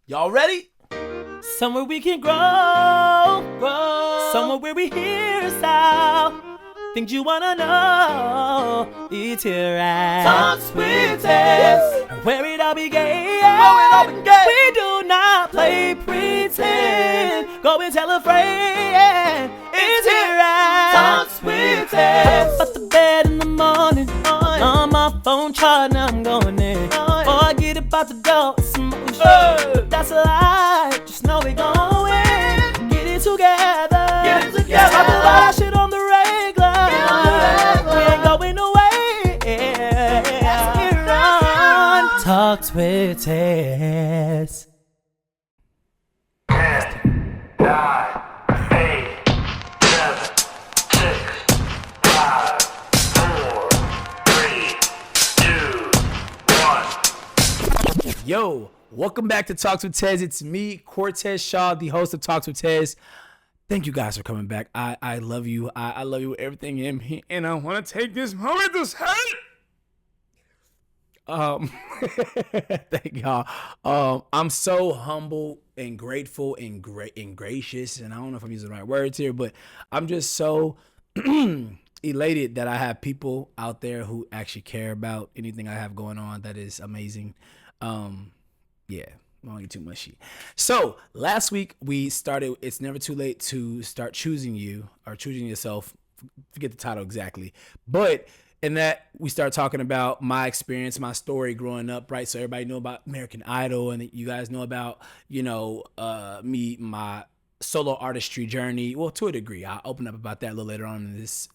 Y'all ready? Somewhere we can grow. Somewhere where we hear us out. Things you wanna know. It's here at Talks with Tess. Where it all began. We do not play pretend. Go and tell a friend. It's here at Talks with Tess. Up the bed in the morning. On my phone charging, I'm going in. Before I get about the door, it's some motion. That's a lie. Just know we going. Get it together. Talk about that shit on the regular. We ain't going away. That's here on Talks with Tess. 10, 9, 8, 7, 6, 5, 4, 3, 2, 1. Yo, welcome back to Talks with Tez. It's me, Cortez Shaw, the host of Talks with Tez. Thank you guys for coming back. I love you. I love you with everything in me. And I want to take this moment to say thank y'all. I'm so humble and grateful and gracious, and I don't know if I'm using the right words here, but I'm just so elated that I have people out there who actually care about anything I have going on. That is amazing. Yeah, I don't get too much shit. So last week we started. It's never too late to start choosing you or choosing yourself. Forget the title exactly, but in that we start talking about my experience, my story growing up, right? So everybody know about American Idol, and you guys know about, me, my solo artistry journey. Well, to a degree, I'll open up about that a little later on in this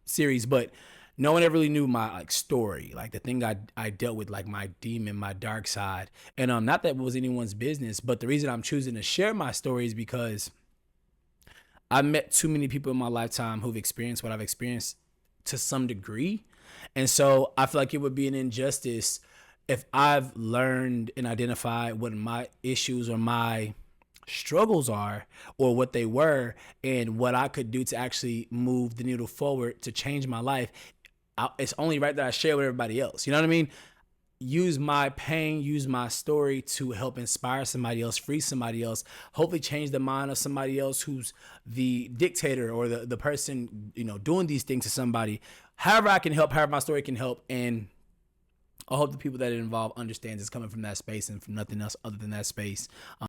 series, but no one ever really knew my story, like the thing I dealt with, like my demon, my dark side. And not that it was anyone's business, but the reason I'm choosing to share my story is because I met too many people in my lifetime who've experienced what I've experienced to some degree. And so I feel like it would be an injustice if I've learned and identified what my issues or my struggles are, or what they were, and what I could do to actually move the needle forward to change my life. It's only right that I share with everybody else. You know what I mean? Use my pain, use my story to help inspire somebody else, free somebody else, hopefully change the mind of somebody else who's the dictator or the person, doing these things to somebody. However I can help, however my story can help. And I hope the people that it involve understands it's coming from that space and from nothing else other than that space,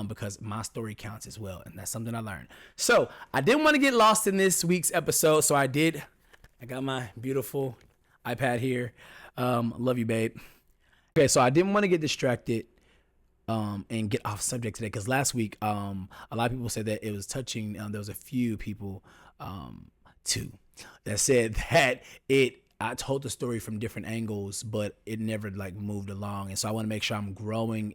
because my story counts as well. And that's something I learned. So I didn't want to get lost in this week's episode. So I got my beautiful iPad here. Love you, babe. Okay, so I didn't want to get distracted and get off subject today, because last week a lot of people said that it was touching. There was a few people, too, that said that I told the story from different angles, but it never moved along. And so I want to make sure I'm growing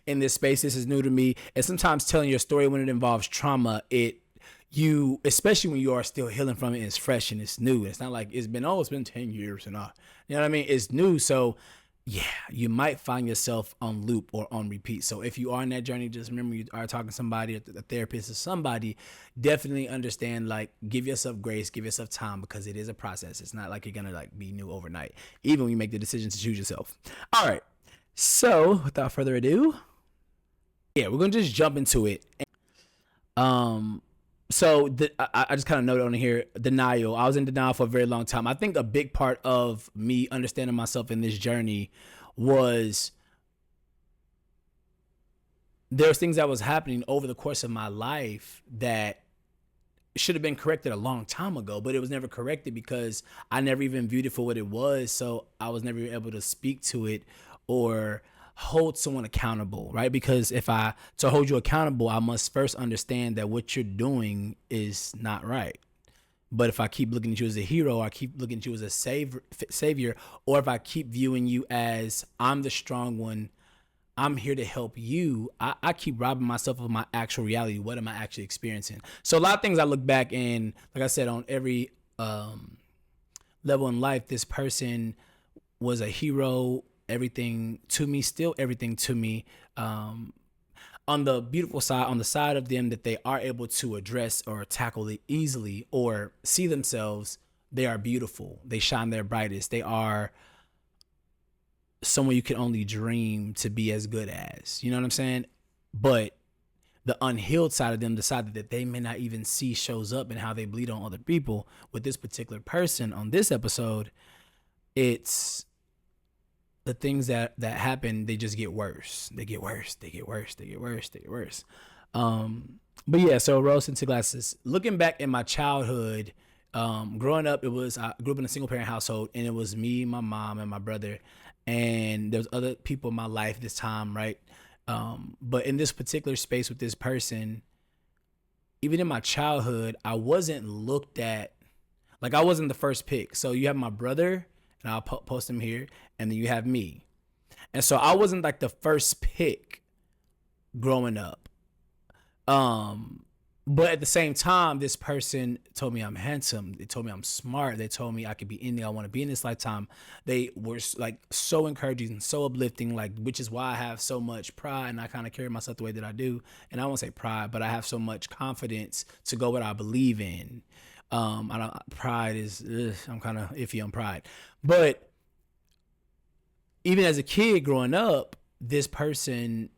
in this space. This is new to me, and sometimes telling your story when it involves trauma, especially when you are still healing from it, it's fresh and it's new. It's not like it's been 10 years and you know what I mean? It's new. So yeah, you might find yourself on loop or on repeat. So if you are in that journey, just remember you are talking to somebody, a therapist or somebody, definitely understand, give yourself grace, give yourself time, because it is a process. It's not like you're going to be new overnight, even when you make the decision to choose yourself. All right. So without further ado, yeah, we're going to just jump into it. So I just kind of noted on here, denial. I was in denial for a very long time. I think a big part of me understanding myself in this journey was there's things that was happening over the course of my life that should have been corrected a long time ago, but it was never corrected because I never even viewed it for what it was. So I was never able to speak to it or hold someone accountable, right? Because to hold you accountable, I must first understand that what you're doing is not right. But if I keep looking at you as a hero, or I keep looking at you as a savior, or if I keep viewing you as I'm the strong one, I'm here to help you, I keep robbing myself of my actual reality. What am I actually experiencing? So a lot of things I look back and, like I said, on every level in life, this person was a hero, everything to me, still everything to me. On the beautiful side, on the side of them that they are able to address or tackle it easily or see themselves, they are beautiful. They shine their brightest. They are someone you can only dream to be as good as. You know what I'm saying? but the unhealed side of them decided that they may not even see shows up in how they bleed on other people. With this particular person on this episode, it's the things that happen, they just get worse. They get worse. They get worse. They get worse. They get worse. But yeah, so rose tinted glasses. Looking back in my childhood, growing up, I grew up in a single parent household, and it was me, my mom, and my brother, and there was other people in my life this time, right? But in this particular space with this person, even in my childhood, I wasn't looked at, like I wasn't the first pick. So you have my brother, and I'll post him here, and then you have me. And so I wasn't like the first pick growing up. But at the same time, this person told me I'm handsome. They told me I'm smart. They told me I could be anything I want to be in this lifetime. They were like so encouraging and so uplifting, like, which is why I have so much pride and I kind of carry myself the way that I do. And I won't say pride, but I have so much confidence to go what I believe in. Pride is, I'm kind of iffy on pride. But even as a kid growing up, this person,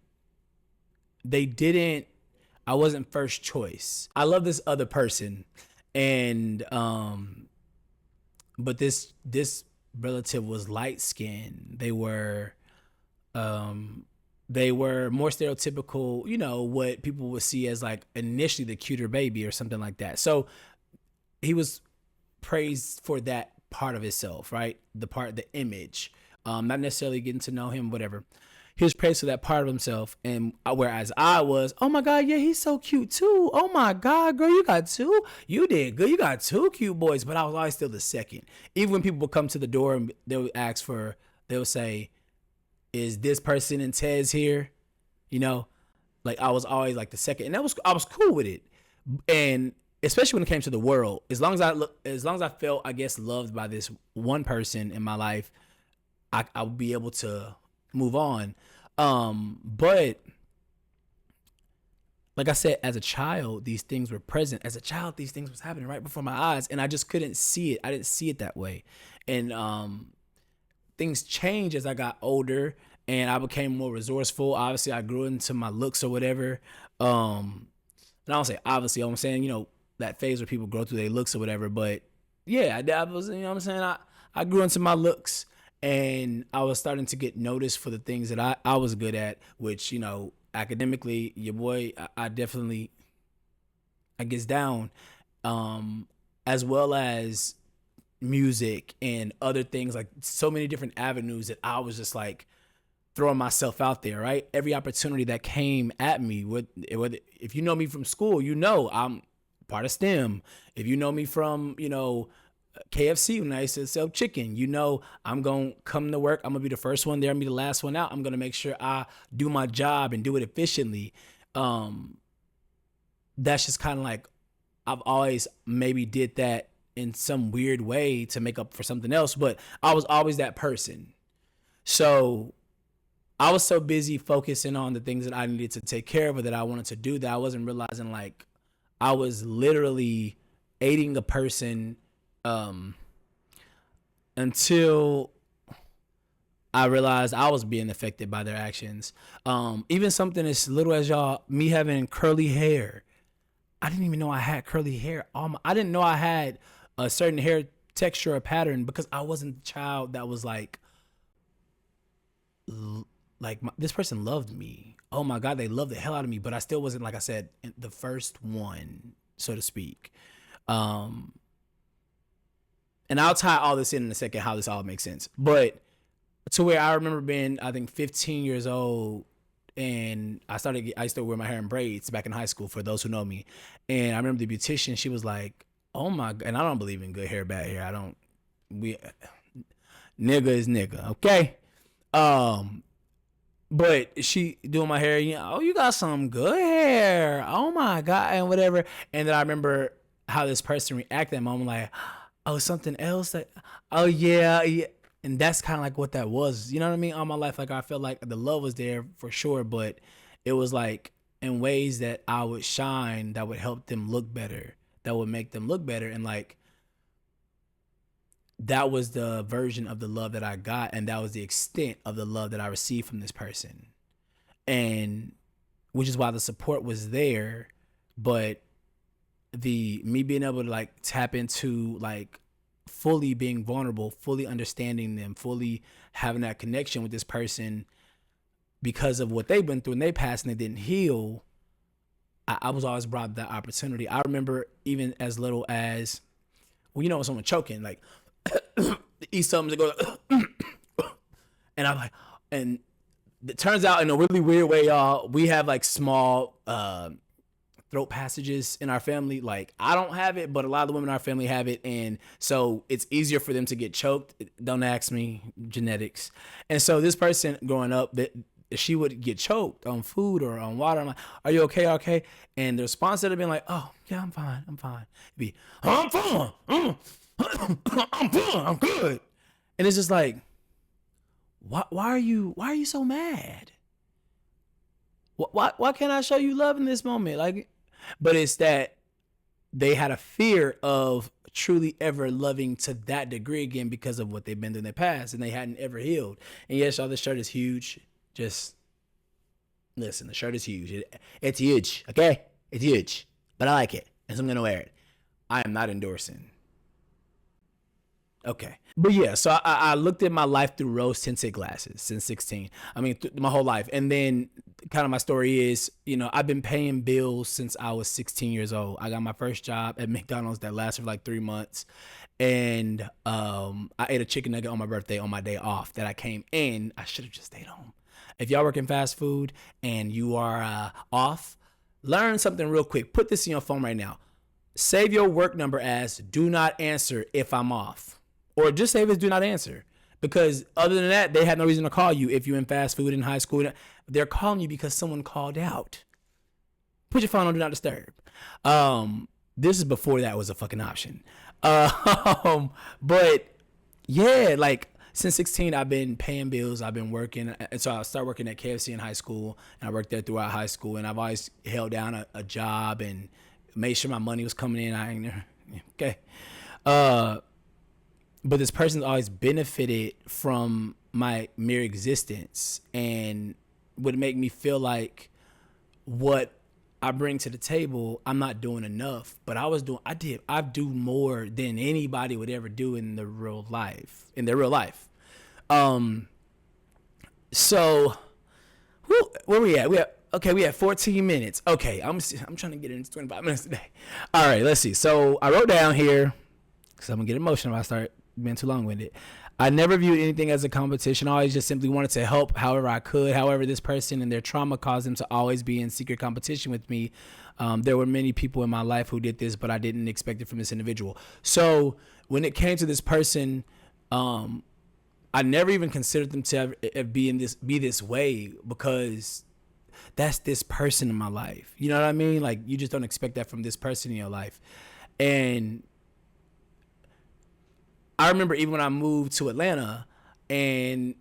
I wasn't first choice. I love this other person, and but this relative was light skinned. They were more stereotypical, you know, what people would see as like initially the cuter baby or something like that. So he was praised for that part of himself, right? The image, not necessarily getting to know him, whatever. He was praised for that part of himself, and whereas I was, oh my God, yeah, he's so cute too. Oh my God, girl, you got two. You did good. You got two cute boys. But I was always still the second. Even when people would come to the door and they would say, is this person in Tez here? You know, like I was always like the second, and I was cool with it. And especially when it came to the world, as long as I felt, I guess, loved by this one person in my life, I would be able to move on. But like I said, as a child, these things were present. As a child, these things was happening right before my eyes, and I just couldn't see it. I didn't see it that way. And things changed as I got older and I became more resourceful. Obviously, I grew into my looks or whatever. And I don't say obviously, I'm saying, you know, that phase where people grow through their looks or whatever. But yeah, I was, you know what I'm saying? I grew into my looks, and I was starting to get noticed for the things that I was good at, which, you know, academically, your boy, I definitely, I gets down, as well as music and other things, like so many different avenues that I was just like throwing myself out there, right? Every opportunity that came at me, if you know me from school, you know I'm part of STEM. If you know me from, you know, KFC when I used to sell chicken, you know I'm going to come to work. I'm going to be the first one there and be the last one out. I'm going to make sure I do my job and do it efficiently. That's just kind of like, I've always maybe did that in some weird way to make up for something else, but I was always that person. So I was so busy focusing on the things that I needed to take care of or that I wanted to do that I wasn't realizing like I was literally aiding a person until I realized I was being affected by their actions. Even something as little as me having curly hair. I didn't even know I had curly hair. I didn't know I had a certain hair texture or pattern because I wasn't the child that was like this person loved me. Oh my God, they loved the hell out of me, but I still wasn't, like I said, the first one, so to speak. And I'll tie all this in a second, how this all makes sense. But to where I remember being, I think, 15 years old, and I used to wear my hair in braids back in high school, for those who know me. And I remember the beautician, she was like, oh my God, and I don't believe in good hair, bad hair. Nigga is nigga, okay? But she doing my hair, you know, oh, you got some good hair. Oh my God, and whatever. And then I remember how this person reacted at that moment, like, oh, something else that, oh yeah. And that's kind of like what that was, you know what I mean? All my life, like I felt like the love was there for sure, but it was like in ways that I would shine that would help them look better, that would make them look better. And like, that was the version of the love that I got, and that was the extent of the love that I received from this person. And which is why the support was there, but me being able to like tap into like fully being vulnerable, fully understanding them, fully having that connection with this person because of what they've been through in their past and they didn't heal. I was always brought that opportunity. I remember even as little as, well, when someone choking, like eat something to go, and I'm like, and it turns out in a really weird way, y'all, we have like small throat passages in our family. Like I don't have it, but a lot of the women in our family have it, and so it's easier for them to get choked. Don't ask me, genetics. And so this person growing up, that she would get choked on food or on water. I'm like, are you okay? Okay. And the response would have been like, oh yeah, I'm fine. It'd be, I'm fine. I'm fine. I'm good. And it's just like, why are you so mad? Why can't I show you love in this moment? Like, but it's that they had a fear of truly ever loving to that degree again because of what they've been through in their past, and they hadn't ever healed. And yes, y'all, this shirt is huge. Just listen, the shirt is huge. It's huge, okay? It's huge, but I like it, and so I'm gonna wear it. I am not endorsing. Okay. But yeah, so I looked at my life through rose tinted glasses since 16. I mean, my whole life. And then kind of my story is, I've been paying bills since I was 16 years old. I got my first job at McDonald's that lasted for like 3 months. And I ate a chicken nugget on my birthday on my day off that I came in. I should have just stayed home. If y'all work in fast food and you are off, learn something real quick. Put this in your phone right now. Save your work number as do not answer if I'm off. Or just save as do not answer. Because other than that, they have no reason to call you if you're in fast food in high school. They're calling you because someone called out. Put your phone on do not disturb. This is before that was a fucking option. But yeah, like since 16, I've been paying bills. I've been working. And so I started working at KFC in high school, and I worked there throughout high school. And I've always held down a job and made sure my money was coming in. Okay. But this person's always benefited from my mere existence and would make me feel like what I bring to the table, I'm not doing enough. But I do more than anybody would ever do in their real life. So where we at? We have 14 minutes. Okay, I'm trying to get into 25 minutes today. All right, let's see. So I wrote down here, because I'm gonna get emotional if I start being too long-winded. I never viewed anything as a competition. I always just simply wanted to help however I could. However, this person and their trauma caused them to always be in secret competition with me. There were many people in my life who did this, but I didn't expect it from this individual. So when it came to this person, I never even considered them to be this way, because that's this person in my life. You know what I mean? Like, you just don't expect that from this person in your life. And I remember even when I moved to Atlanta, and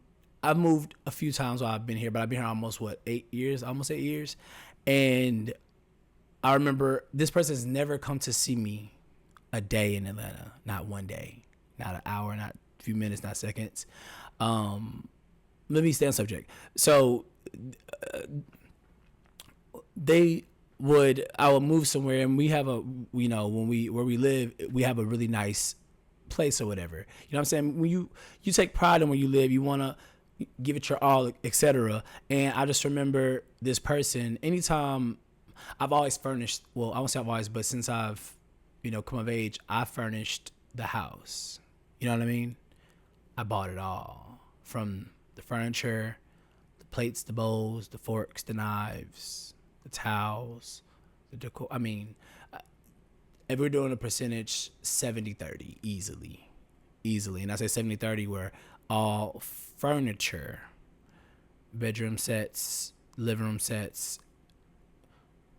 I've moved a few times while I've been here, but I've been here almost 8 years. And I remember this person has never come to see me a day in Atlanta. Not one day, not an hour, not a few minutes, not seconds. Let me stay on subject. So I would move somewhere, and we have where we live, we have a really nice place or whatever. You know what I'm saying? When you take pride in where you live, you want to give it your all, etc. And I just remember this person, anytime I've always furnished, well, I won't say I've always, but since I've, come of age, I furnished the house. You know what I mean? I bought it all, from the furniture, the plates, the bowls, the forks, the knives, the towels, the decor. I mean, if we're doing a percentage, 70-30, easily. And I say 70-30 where all furniture, bedroom sets, living room sets,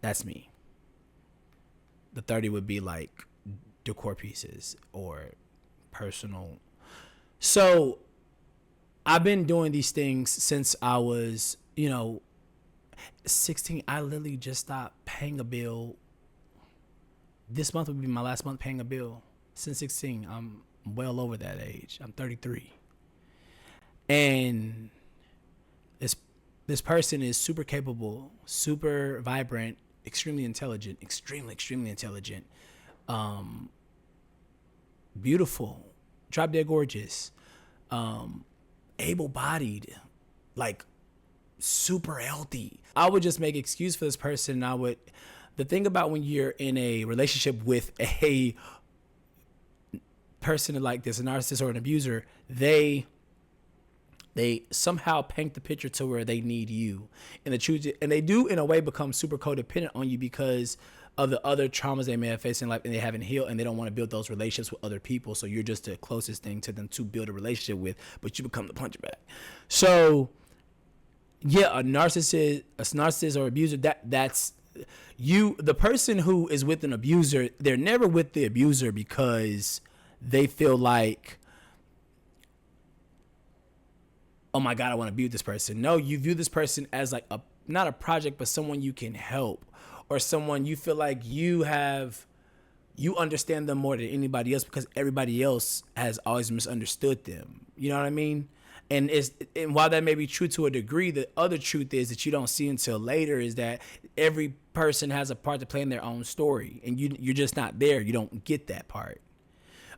that's me. The 30 would be like decor pieces or personal. So I've been doing these things since I was, 16. I literally just stopped paying a bill. This month would be my last month paying a bill since 16. I'm well over that age. I'm 33. And this person is super capable, super vibrant, extremely intelligent, extremely intelligent, beautiful, drop dead gorgeous, able-bodied, like super healthy. I would just make excuse for this person. The thing about when you're in a relationship with a person like this, a narcissist or an abuser, they somehow paint the picture to where they need you, and they do in a way become super codependent on you because of the other traumas they may have faced in life, and they haven't healed, and they don't want to build those relationships with other people. So you're just the closest thing to them to build a relationship with, but you become the puncher bag. So yeah, a narcissist or abuser, that's you. The person who is with an abuser, they're never with the abuser because they feel like, oh my God, I want to be with this person. No, you view this person as like not a project, but someone you can help, or someone you feel like you understand them more than anybody else because everybody else has always misunderstood them. You know what I mean? And while that may be true to a degree, the other truth is that you don't see until later is that every person has a part to play in their own story, and you're just not there. You don't get that part.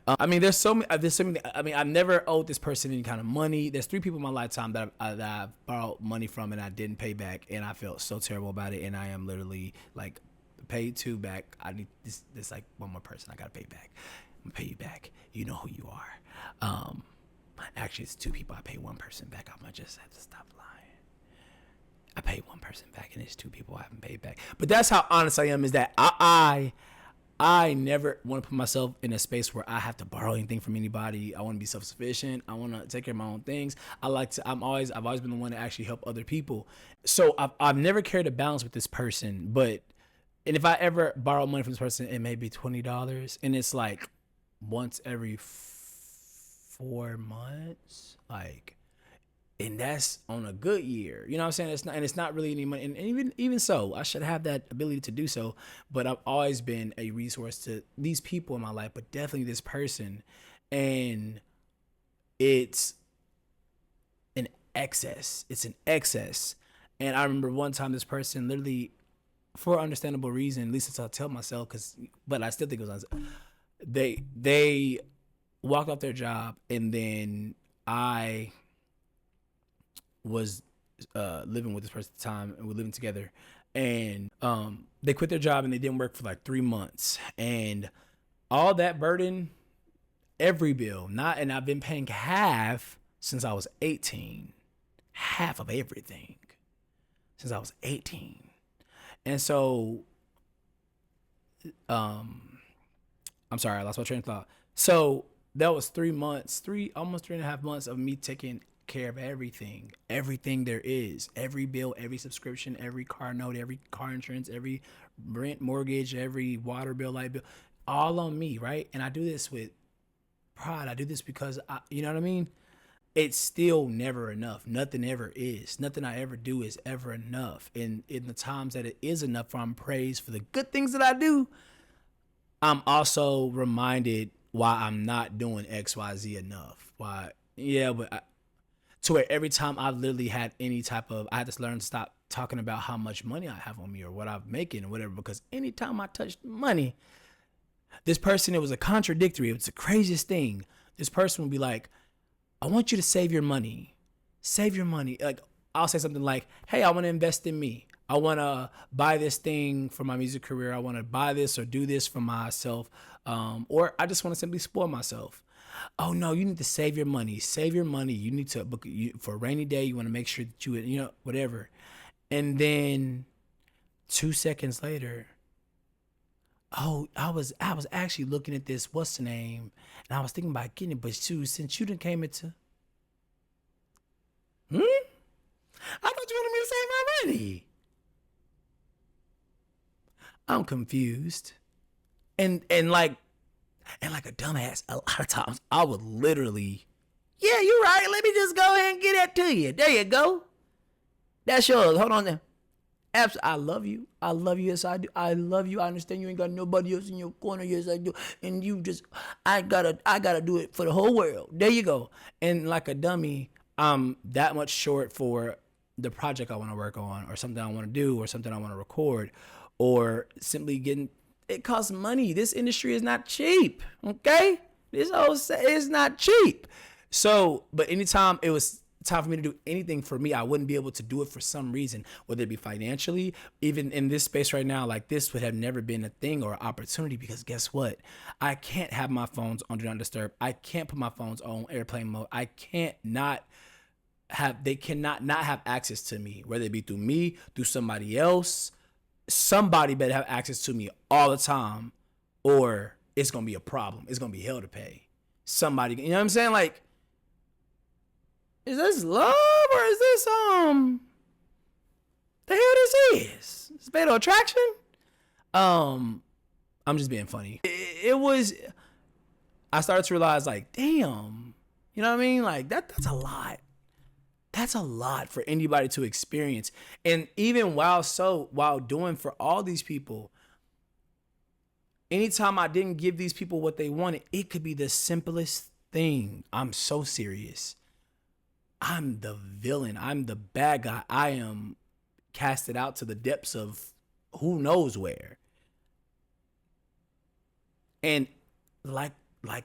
I mean, there's so many. I mean, I've never owed this person any kind of money. There's 3 people in my lifetime that I've borrowed money from and I didn't pay back, and I felt so terrible about it. And I am literally like paid 2 back. I need this like one more person I gotta pay back. I'm gonna pay you back. You know who you are. Actually, it's 2 people. I pay 1 person back. I'm gonna just have to stop lying. I paid 1 person back, and it's 2 people I haven't paid back. But that's how honest I am. Is that I never want to put myself in a space where I have to borrow anything from anybody. I want to be self-sufficient. I want to take care of my own things. I've always been the one to actually help other people. So I've never carried a balance with this person. And if I ever borrow money from this person, it may be $20, and it's like once every 4 months, like, and that's on a good year. You know what I'm saying? It's not really any money. And even so, I should have that ability to do so. But I've always been a resource to these people in my life, but definitely this person. And it's an excess. And I remember one time this person literally, for understandable reason, at least it's I'll tell myself, but I still think it was they walked off their job, and then I was living with this person at the time, and we're living together, and they quit their job and they didn't work for like 3 months, and all that burden, every bill, and I've been paying half since I was 18, half of everything since I was 18. And so I'm sorry, I lost my train of thought. So that was 3 months, almost 3.5 months of me taking care of everything there is, every bill, every subscription, every car note, every car insurance, every rent, mortgage, every water bill, light bill, all on me, right? And I do this with pride. I do this because you know what I mean? It's still never enough. Nothing ever is. Nothing I ever do is ever enough. And in the times that it is enough, I'm praised for the good things that I do, I'm also reminded why I'm not doing XYZ enough. To where every time I've literally had I had to learn to stop talking about how much money I have on me or what I'm making or whatever, because anytime I touched money, this person, it was a contradictory. It was the craziest thing. This person would be like, I want you to save your money. Save your money. Like, I'll say something like, hey, I want to invest in me. I want to buy this thing for my music career. I want to buy this or do this for myself. Or I just want to simply spoil myself. Oh no, you need to save your money. Save your money. You need to book for a rainy day. You want to make sure that whatever. And then 2 seconds later, oh, I was actually looking at this, what's the name? And I was thinking about getting it, but since you done came into, I thought you wanted me to save my money. I'm confused. And like a dumbass, a lot of times I would literally, yeah, you're right. Let me just go ahead and get that to you. There you go. That's yours. Hold on there. I love you. I love you. Yes, I do. I love you. I understand you ain't got nobody else in your corner. Yes, I do. And you just, I gotta do it for the whole world. There you go. And like a dummy, I'm that much short for the project I want to work on, or something I want to do, or something I want to record, or simply getting, it costs money. This industry is not cheap. Okay. This whole is not cheap. So, but anytime it was time for me to do anything for me, I wouldn't be able to do it for some reason, whether it be financially, even in this space right now, like this would have never been a thing or an opportunity, because guess what? I can't have my phones on Do Not Disturb. I can't put my phones on airplane mode. I can't not have, they cannot not have access to me, whether it be through me, through somebody else. Somebody better have access to me all the time, or it's going to be a problem. It's going to be hell to pay. Somebody, you know what I'm saying? Like, is this love, or is this the hell this is? It's Fatal Attraction? I'm just being funny. It was, I started to realize, like, damn, you know what I mean? Like, that's a lot. That's a lot for anybody to experience. And even while doing for all these people, anytime I didn't give these people what they wanted, it could be the simplest thing. I'm so serious. I'm the villain. I'm the bad guy. I am casted out to the depths of who knows where. And like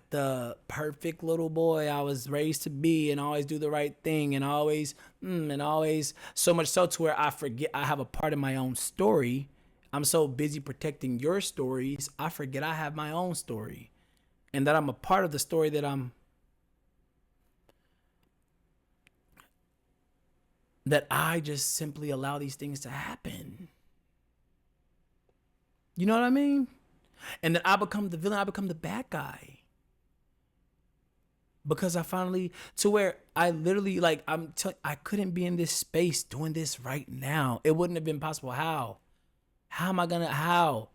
the perfect little boy I was raised to be, and always do the right thing, and always so much so to where I forget I have a part in my own story. I'm so busy protecting your stories, I forget I have my own story, and that I'm a part of the story that I just simply allow these things to happen. You know what I mean? And then I become the villain, I become the bad guy. Because I finally, to where I literally, like, I couldn't be in this space doing this right now. It wouldn't have been possible. How am I how?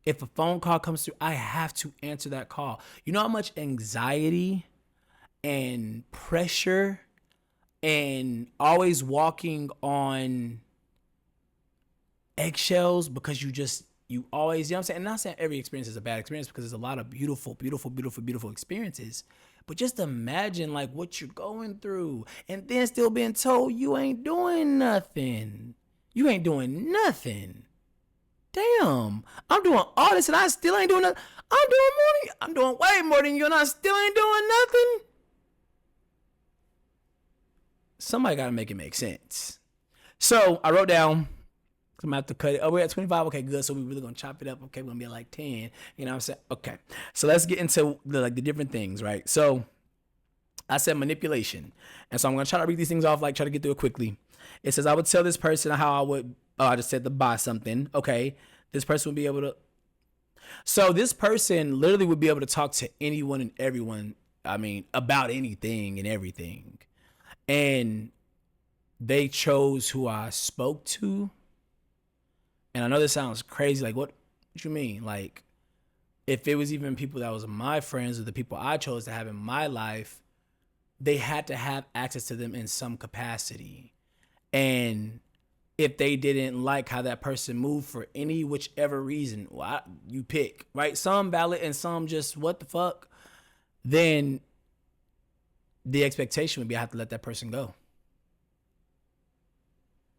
If a phone call comes through, I have to answer that call. You know how much anxiety and pressure and always walking on eggshells, because you always, you know what I'm saying? And I'm not saying every experience is a bad experience, because there's a lot of beautiful experiences. But just imagine, like, what you're going through, and then still being told you ain't doing nothing. You ain't doing nothing. Damn, I'm doing all this and I still ain't doing nothing. I'm doing way more than you, and I still ain't doing nothing. Somebody got to make it make sense. So I wrote down, I'm gonna have to cut it. Oh, we're at 25. Okay, good. So we're really gonna chop it up. Okay, we're gonna be at like 10. You know what I'm saying? Okay. So let's get into the different things, right? So I said manipulation. And so I'm gonna try to read these things off, like try to get through it quickly. It says, I would tell this person how I would, I just said to buy something. Okay. This person would be able to. So this person literally would be able to talk to anyone and everyone. I mean, about anything and everything. And they chose who I spoke to. And I know this sounds crazy. Like, what you mean? Like, if it was even people that was my friends or the people I chose to have in my life, they had to have access to them in some capacity. And if they didn't like how that person moved for any whichever reason, well, you pick, right? Some valid and some just what the fuck, then the expectation would be I have to let that person go.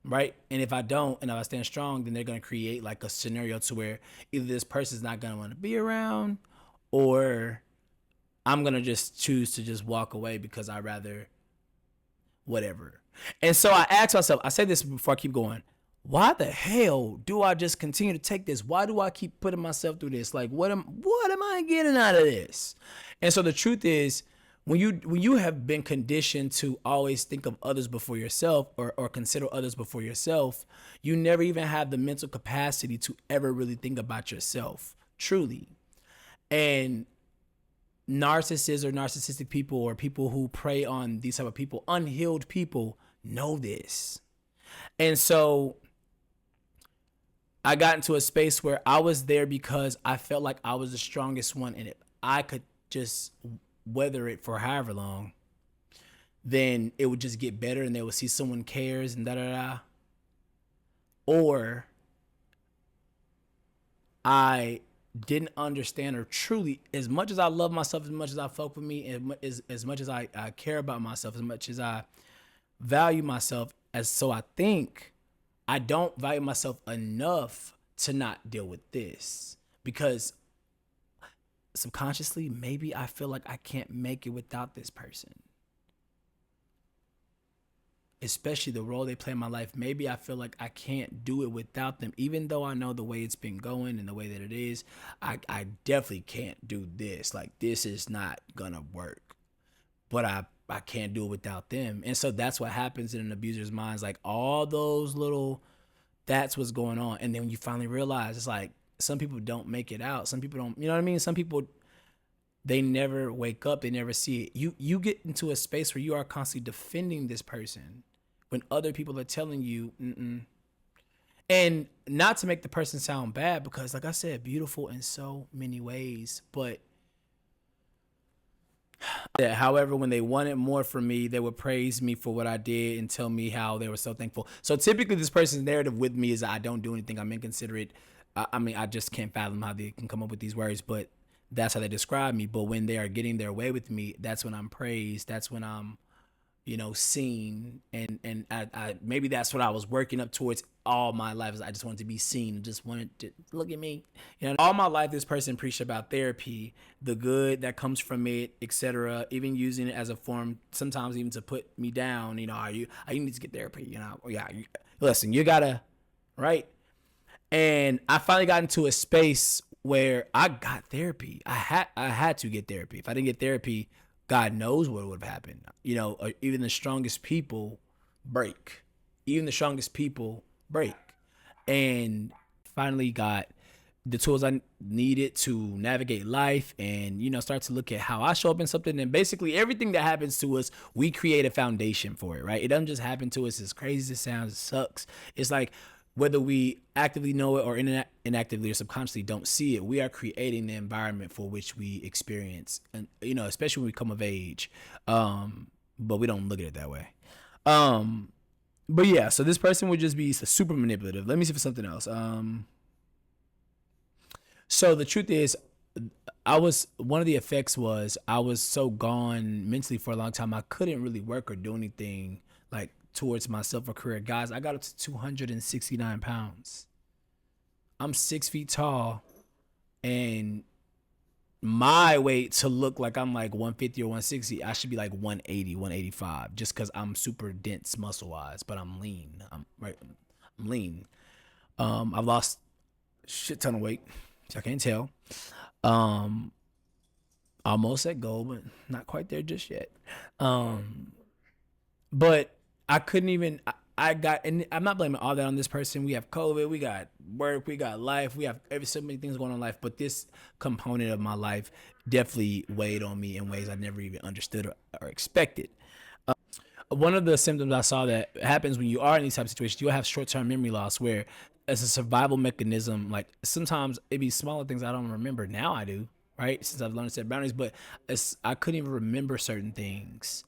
Right? And if I don't, and if I stand strong, then they're going to create like a scenario to where either this person's not going to want to be around, or I'm going to just choose to just walk away because I rather whatever. And so I asked myself, I said this before I keep going, why the hell do I just continue to take this? Why do I keep putting myself through this? Like, what am I getting out of this? And so the truth is, when you have been conditioned to always think of others before yourself, or consider others before yourself, you never even have the mental capacity to ever really think about yourself, truly. And narcissists or narcissistic people, or people who prey on these type of people, unhealed people, know this. And so I got into a space where I was there because I felt like I was the strongest one, and if I could just weather it for however long, then it would just get better, and they would see someone cares and da-da-da. Or I didn't understand, or truly, as much as I love myself, as much as I fuck with me, as much as I care about myself, as much as I value myself, so I think I don't value myself enough to not deal with this, because subconsciously maybe I feel like I can't make it without this person, especially the role they play in my life. Maybe I feel like I can't do it without them, even though I know the way it's been going and the way that it is. I definitely can't do this. Like, this is not gonna work, but I can't do it without them. And so that's what happens in an abuser's mind. Like, all those little, that's what's going on. And then when you finally realize, it's like, some people don't make it out. Some people don't, you know what I mean? Some people, they never wake up. They never see it. You get into a space where you are constantly defending this person when other people are telling you, mm-mm. And not to make the person sound bad, because like I said, beautiful in so many ways. But however, when they wanted more from me, they would praise me for what I did and tell me how they were so thankful. So typically this person's narrative with me is I don't do anything. I'm inconsiderate. I mean, I just can't fathom how they can come up with these words, but that's how they describe me. But when they are getting their way with me, that's when I'm praised. That's when I'm, seen. And I maybe that's what I was working up towards all my life. Is I just wanted to be seen. Just wanted to look at me. All my life, this person preached about therapy, the good that comes from it, etc. Even using it as a form, sometimes even to put me down. You need to get therapy. Listen, you gotta, right? And I finally got into a space where I got therapy. I had to get therapy. If I didn't get therapy, God knows what would have happened. Even the strongest people break. And finally got the tools I needed to navigate life and, start to look at how I show up in something. And basically everything that happens to us, we create a foundation for it, right? It doesn't just happen to us. As crazy as it sounds, it sucks. It's like, whether we actively know it or inactively or subconsciously don't see it, we are creating the environment for which we experience, and especially when we come of age. But we don't look at it that way. But yeah, so this person would just be super manipulative. Let me see for something else. So the truth is, one of the effects was I was so gone mentally for a long time. I couldn't really work or do anything like towards myself or career. Guys, I got up to 269 pounds. I'm 6 feet tall, and my weight to look like I'm like 150 or 160, I should be like 180, 185, just because I'm super dense muscle wise, but I'm lean. I'm lean. I've lost a shit ton of weight, which I can't tell. Almost at goal, but not quite there just yet. But I couldn't even, and I'm not blaming all that on this person. We have COVID, we got work, we got life, we have so many things going on in life, but this component of my life definitely weighed on me in ways I never even understood or expected. One of the symptoms I saw that happens when you are in these type of situations, you'll have short-term memory loss, where as a survival mechanism, like sometimes it'd be smaller things I don't remember. Now I do, right? Since I've learned to set boundaries, but I couldn't even remember certain things.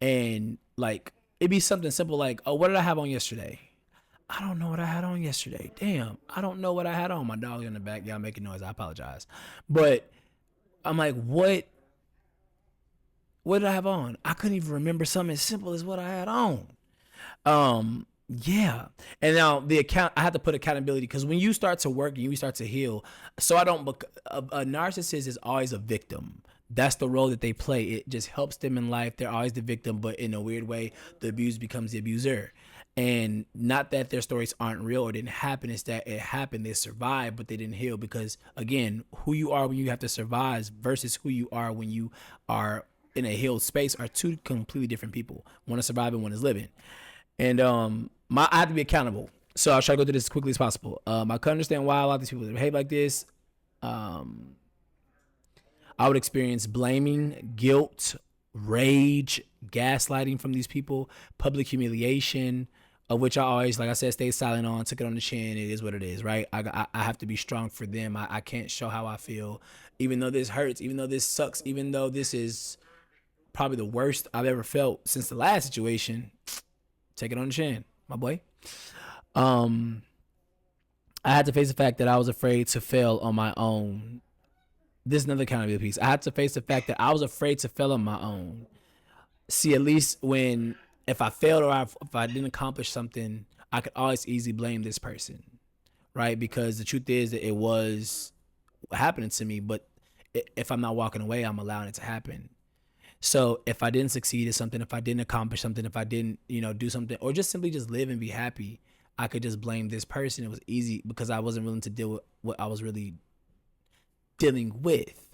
And like, it'd be something simple like, oh, what did I have on yesterday? I don't know what I had on yesterday. Damn, I don't know what I had on. My dog in the back, y'all making noise. I apologize. But I'm like, what did I have on? I couldn't even remember something as simple as what I had on. Yeah. And now I have to put accountability, because when you start to work and you start to heal, so a narcissist is always a victim. That's the role that they play. It just helps them in life. They're always the victim, but in a weird way, the abused becomes the abuser. And not that their stories aren't real or didn't happen. It's that it happened. They survived, but they didn't heal, because again, who you are when you have to survive versus who you are when you are in a healed space are two completely different people. One is surviving, one is living. And I have to be accountable. So I'll try to go through this as quickly as possible. I can understand why a lot of these people behave like this. I would experience blaming, guilt, rage, gaslighting from these people, public humiliation, of which I always, like I said, stay silent on, took it on the chin. It is what it is, right? I have to be strong for them. I can't show how I feel, even though this hurts, even though this sucks, even though this is probably the worst I've ever felt since the last situation. Take it on the chin, my boy. I had to face the fact that I was afraid to fail on my own. This is another accountability piece. I had to face the fact that I was afraid to fail on my own. See, at least when if I failed or if I didn't accomplish something, I could always easily blame this person, right? Because the truth is that it was happening to me, but if I'm not walking away, I'm allowing it to happen. So if I didn't succeed at something, if I didn't accomplish something, if I didn't, do something, or just simply just live and be happy, I could just blame this person. It was easy because I wasn't willing to deal with what I was really dealing with.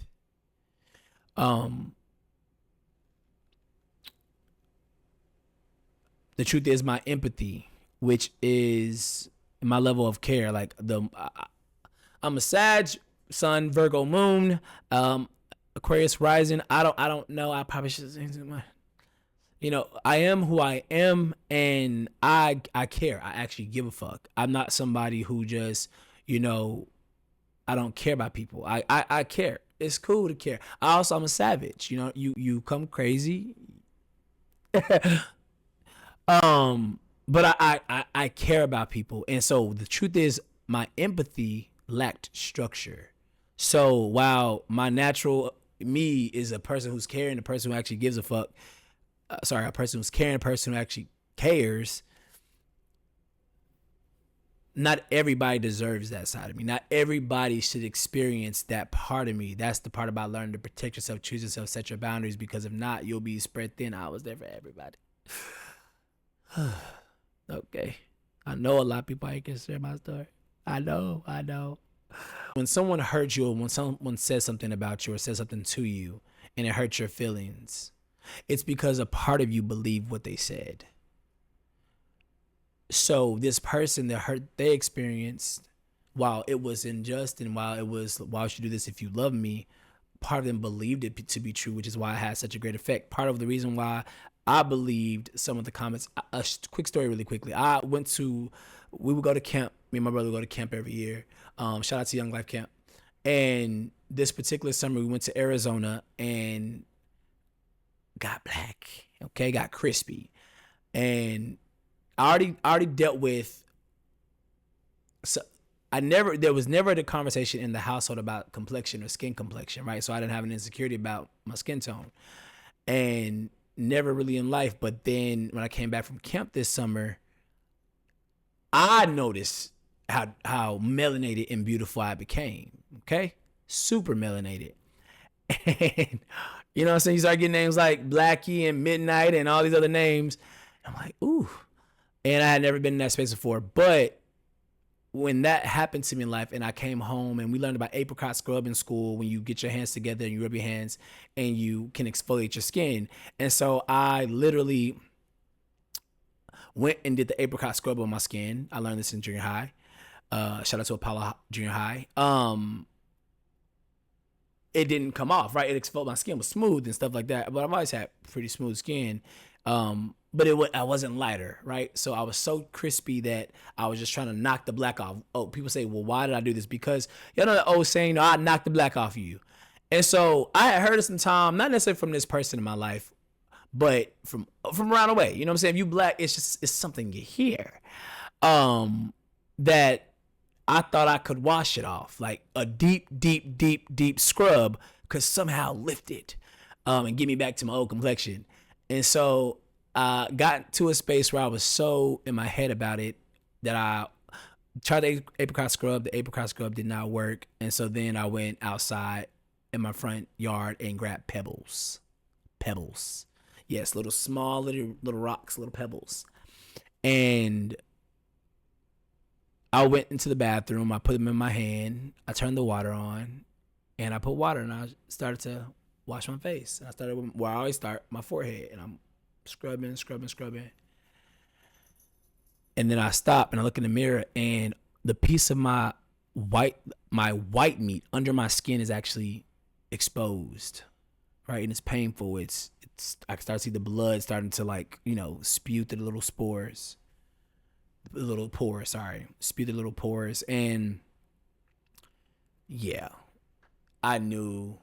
The truth is my empathy, which is my level of care. Like I'm a Sag, Sun, Virgo, Moon, Aquarius rising. I don't know. I probably should say too much. I am who I am, and I care. I actually give a fuck. I'm not somebody who just, I don't care about people. I care. It's cool to care. I'm a savage. You come crazy. But I care about people. And so the truth is my empathy lacked structure. So while my natural me is a person who's caring, a person who actually gives a fuck, a person who's caring, a person who actually cares, not everybody deserves that side of me. Not everybody should experience that part of me. That's the part about learning to protect yourself, choose yourself, set your boundaries, because if not, you'll be spread thin. I was there for everybody. Okay. I know a lot of people ain't can share my story. I know. When someone hurts you, or when someone says something about you or says something to you and it hurts your feelings, it's because a part of you believed what they said. So this person, the hurt they experienced, while it was unjust and while it was, why would you do this if you love me, part of them believed it to be true, which is why it had such a great effect. Part of the reason why I believed some of the comments. A quick story really quickly. We would go to camp. Me and my brother would go to camp every year. Shout out to Young Life Camp. And this particular summer, we went to Arizona and got black. Okay, got crispy. And I already dealt with. So there was never the conversation in the household about complexion or skin complexion, right? So I didn't have an insecurity about my skin tone. And never really in life. But then when I came back from camp this summer, I noticed how melanated and beautiful I became. Okay, super melanated. And you know what I'm saying, you start getting names like Blackie and Midnight and all these other names. I'm like, ooh. And I had never been in that space before. But when that happened to me in life and I came home and we learned about apricot scrub in school, when you get your hands together and you rub your hands and you can exfoliate your skin. And so I literally went and did the apricot scrub on my skin. I learned this in junior high. Shout out to Apollo Junior High. It didn't come off, right? It exfoliated, my skin was smooth and stuff like that. But I've always had pretty smooth skin. But I wasn't lighter, right? So I was so crispy that I was just trying to knock the black off. Oh, people say, well, why did I do this? Because y'all know the old saying, I knocked the black off you. And so I had heard it some time, not necessarily from this person in my life, but from around the way. You know what I'm saying? If you black, it's something you hear. That I thought I could wash it off. Like a deep scrub could somehow lift it and get me back to my old complexion. And so I got to a space where I was so in my head about it that I tried the apricot scrub. The apricot scrub did not work. And so then I went outside in my front yard and grabbed pebbles. Yes, little small, little rocks, little pebbles. And I went into the bathroom. I put them in my hand. I turned the water on. And I put water and I started to wash my face. And I started where I always start, my forehead. And I'm scrubbing. And then I stop and I look in the mirror and the piece of my white meat under my skin is actually exposed, right? And it's painful. It's I can start to see the blood starting to spew through the little pores. Spew the little pores. And yeah, I knew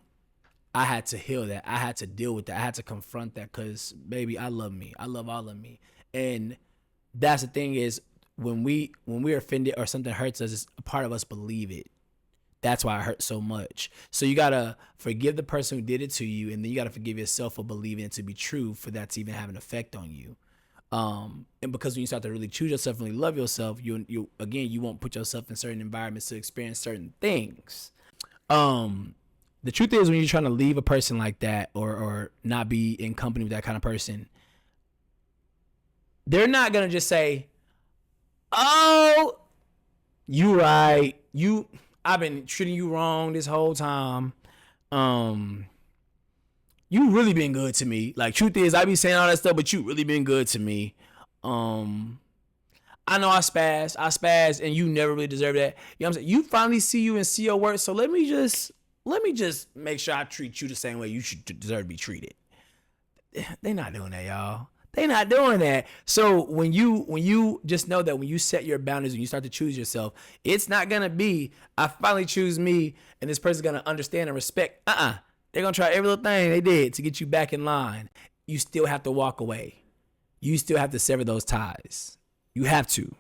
I had to heal that. I had to deal with that. I had to confront that because, baby, I love me. I love all of me. And that's the thing is when we're offended or something hurts us, a part of us believe it. That's why it hurts so much. So you got to forgive the person who did it to you, and then you got to forgive yourself for believing it to be true, for that to even have an effect on you. And because when you start to really choose yourself and really love yourself, you won't put yourself in certain environments to experience certain things. The truth is, when you're trying to leave a person like that, or not be in company with that kind of person, they're not gonna just say, "Oh, you right. I've been treating you wrong this whole time. You really been good to me. Like, truth is, I be saying all that stuff, but you really been good to me. I know I spazzed, and you never really deserve that. You know what I'm saying? You finally see you and see your worth, so let me just make sure I treat you the same way you should deserve to be treated." They not doing that, y'all. They not doing that. So when you just know that when you set your boundaries, when you start to choose yourself, it's not gonna be, I finally choose me and this person's gonna understand and respect. They're gonna try every little thing they did to get you back in line. You still have to walk away. You still have to sever those ties. You have to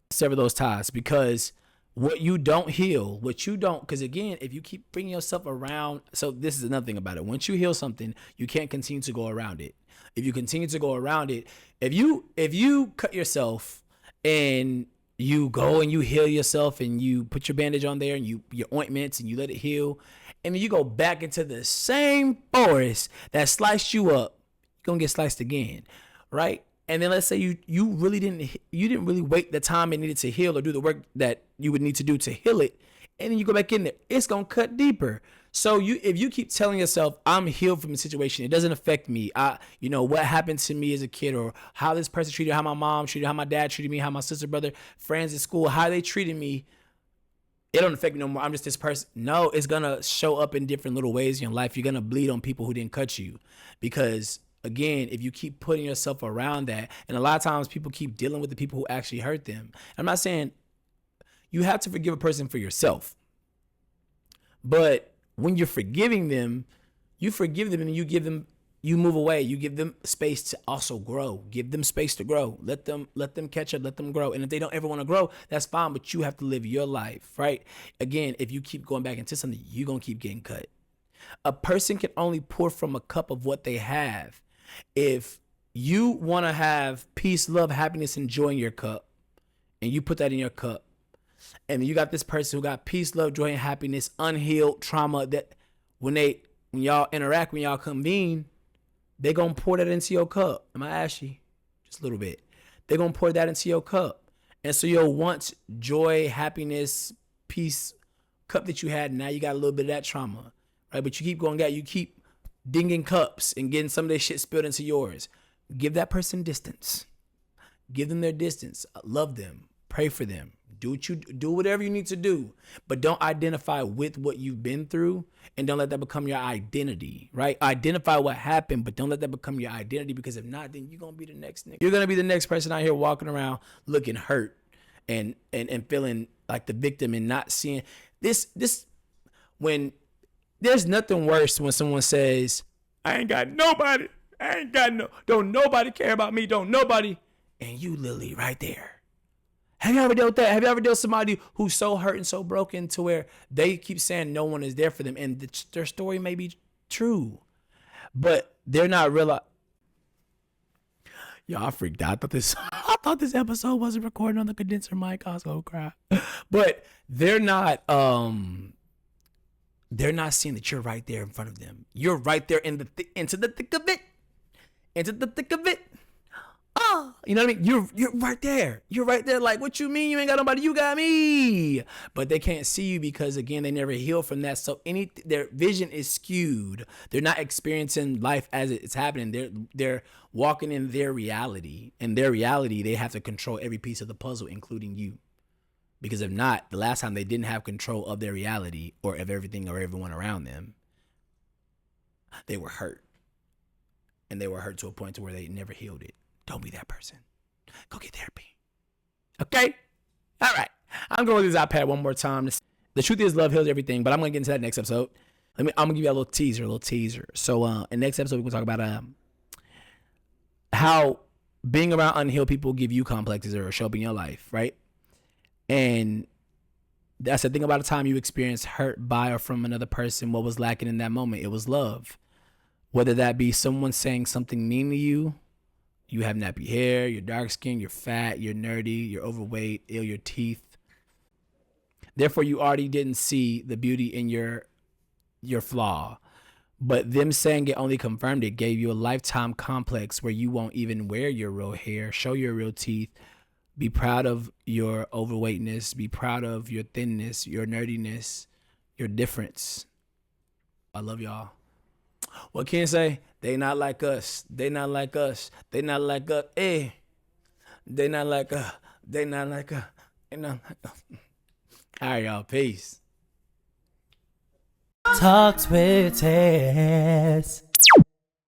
sever those ties, because what you don't heal, because again, if you keep bringing yourself around, so this is another thing about it. Once you heal something, you can't continue to go around it. If you continue to go around it, if you cut yourself and you go and you heal yourself and you put your bandage on there and your ointments and you let it heal, and then you go back into the same forest that sliced you up, you're gonna get sliced again, right? And then let's say you didn't really wait the time it needed to heal or do the work that you would need to do to heal it, and then you go back in there, it's gonna cut deeper. So if you keep telling yourself, I'm healed from the situation, it doesn't affect me. What happened to me as a kid, or how this person treated, how my mom treated, how my dad treated me, how my sister, brother, friends at school, how they treated me, it don't affect me no more. I'm just this person. No, it's gonna show up in different little ways in your life. You're gonna bleed on people who didn't cut you, because again, if you keep putting yourself around that, and a lot of times people keep dealing with the people who actually hurt them. I'm not saying you have to forgive a person for yourself, but when you're forgiving them, you forgive them and you move away. You give them space to also grow. Give them space to grow. Let them catch up, let them grow. And if they don't ever want to grow, that's fine, but you have to live your life, right? Again, if you keep going back into something, you're going to keep getting cut. A person can only pour from a cup of what they have. If you want to have peace, love, happiness, and joy in your cup, and you put that in your cup, and you got this person who got peace, love, joy, and happiness, unhealed trauma, that when y'all interact, when y'all convene, they're going to pour that into your cup. Am I ashy? Just a little bit. They're going to pour that into your cup. And so your once joy, happiness, peace cup that you had, now you got a little bit of that trauma, right? But you keep going out, you keep dinging cups and getting some of their shit spilled into yours. Give that person distance. Give them their distance. Love them. Pray for them. Do whatever you need to do, but don't identify with what you've been through, and don't let that become your identity, right? Identify what happened, but don't let that become your identity, because if not, then you're gonna be the next nigga. You're gonna be the next person out here walking around looking hurt and feeling like the victim, and not seeing this. When there's nothing worse when someone says, "I ain't got nobody. Don't nobody care about me. Don't nobody," and you literally right there. Have you ever dealt with that? Have you ever dealt with somebody who's so hurt and so broken to where they keep saying no one is there for them, and their story may be true, but they're not real. Yo, I freaked out. I thought this episode wasn't recording on the condenser mic. I was gonna cry. But they're not seeing that you're right there in front of them. You're right there into the thick of it. Into the thick of it. Oh, you know what I mean? You're right there. You're right there. Like, what you mean? You ain't got nobody. You got me. But they can't see you because, again, they never healed from that. So their vision is skewed. They're not experiencing life as it's happening. They're walking in their reality. In their reality, they have to control every piece of the puzzle, including you. Because if not, the last time they didn't have control of their reality or of everything or everyone around them, they were hurt. And they were hurt to a point to where they never healed it. Don't be that person. Go get therapy. Okay? All right. I'm going to this iPad one more time. The truth is, love heals everything, but I'm going to get into that next episode. I'm going to give you a little teaser. So in next episode, we're going to talk about how being around unhealed people give you complexes or show up in your life, right? And that's the thing about the time you experience hurt by or from another person. What was lacking in that moment? It was love. Whether that be someone saying something mean to you, You have nappy hair, you're dark skinned, you're fat, you're nerdy, you're overweight, ill your teeth. Therefore, you already didn't see the beauty in your flaw. But them saying it only confirmed it, gave you a lifetime complex where you won't even wear your real hair, show your real teeth, be proud of your overweightness, be proud of your thinness, your nerdiness, your difference. I love y'all. What can I say? They not like us. They not like us. They not like us. Eh. They not like us. They not like us. They not like us. All right, y'all. Peace. Talks with Tess.